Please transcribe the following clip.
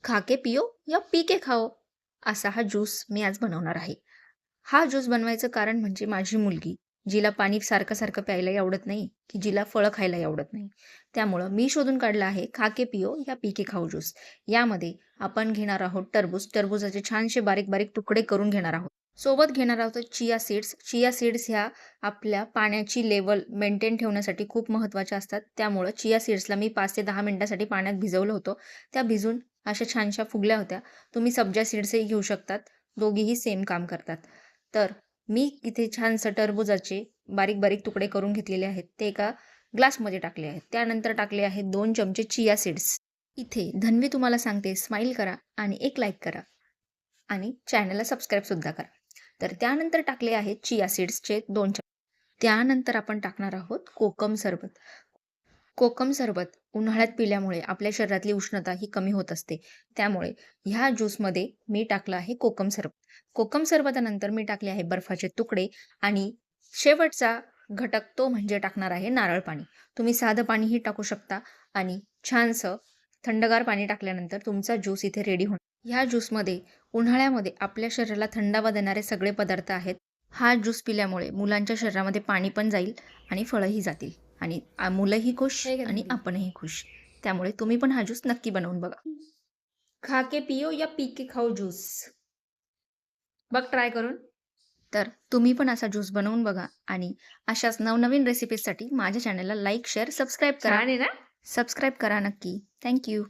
खा के पियो या पी के खाओ असा हा ज्यूस मी आज बनवणार आहे. हा ज्यूस बनवायचं कारण म्हणजे माझी मुलगी, जिला पाणी सारखं-सारखं प्यायलाही आवडत नाही, की जिला फळं खायलाही आवडत नाही. त्यामुळं मी शोधून काढला आहे खा के पियो या पी के खाओ ज्यूस. यामध्ये आपण घेणार आहोत टरबूज. टरबुजाचे छानसे बारीक-बारीक तुकडे करून घेणार आहोत. सोबत घेणार आहोत चिया सीड्स. चिया सीड्स ह्या आपल्या पाण्याची लेव्हल मेंटेन ठेवण्यासाठी खूप महत्त्वाच्या असतात. त्यामुळं चिया सीड्सला मी 5 ते 10 मिनिटासाठी पाण्यात भिजवलं होतं. त्या भिजून अशा छानशा फुगल्या होत्या. तुम्ही सब्जा सीड्सही घेऊ शकतात. दोघीही सेम काम करतात. तर मी इथे छानसं टरबुजाचे बारीक-बारीक तुकडे करून घेतलेले आहेत. ते एका ग्लासमध्ये टाकले आहेत. त्यानंतर टाकले आहेत 2 चमचे चिया सीड्स. इथे धन्वी तुम्हाला सांगते स्माईल करा आणि एक लाईक करा आणि चॅनलला सबस्क्राईबसुद्धा करा. तर त्यानंतर टाकले आहेत चिया सीड्सचे 2 चमचे. त्यानंतर आपण टाकणार आहोत कोकम सरबत. कोकम सरबत उन्हाळ्यात पिल्यामुळे आपल्या शरीरातली उष्णता ही कमी होत असते. त्यामुळे ह्या ज्यूसमध्ये मी टाकलं आहे कोकम सरबत. कोकम सरबतानंतर मी टाकले आहे बर्फाचे तुकडे आणि शेवटचा घटक तो म्हणजे टाकणार आहे नारळ पाणी. तुम्ही साधं पाणीही टाकू शकता आणि छानसं थंडगार पाणी टाकल्यानंतर तुमचा ज्यूस इथे रेडी होणार. ह्या ज्यूसमध्ये उन्हाळ्यामध्ये आपल्या शरीराला थंडावा देणारे सगळे पदार्थ आहेत. हा ज्यूस पिल्यामुळे मुलांच्या शरीरामध्ये पाणी पण जाईल आणि फळंही जातील. आणि मुलंही खुश आणि आपणही खुश. त्यामुळे तुम्ही पण हा ज्यूस नक्की बनवून बघा. खा के पियो या पी के खाओ ज्यूस. बघ ट्राय करून. तर तुम्ही पण असा ज्यूस बनवून बघा आणि अशाच नवनवीन रेसिपीजसाठी माझ्या चॅनलला लाईक, शेअर, सबस्क्राईब करा. छान आहे ना? सबस्क्राईब करा नक्की. Thank you.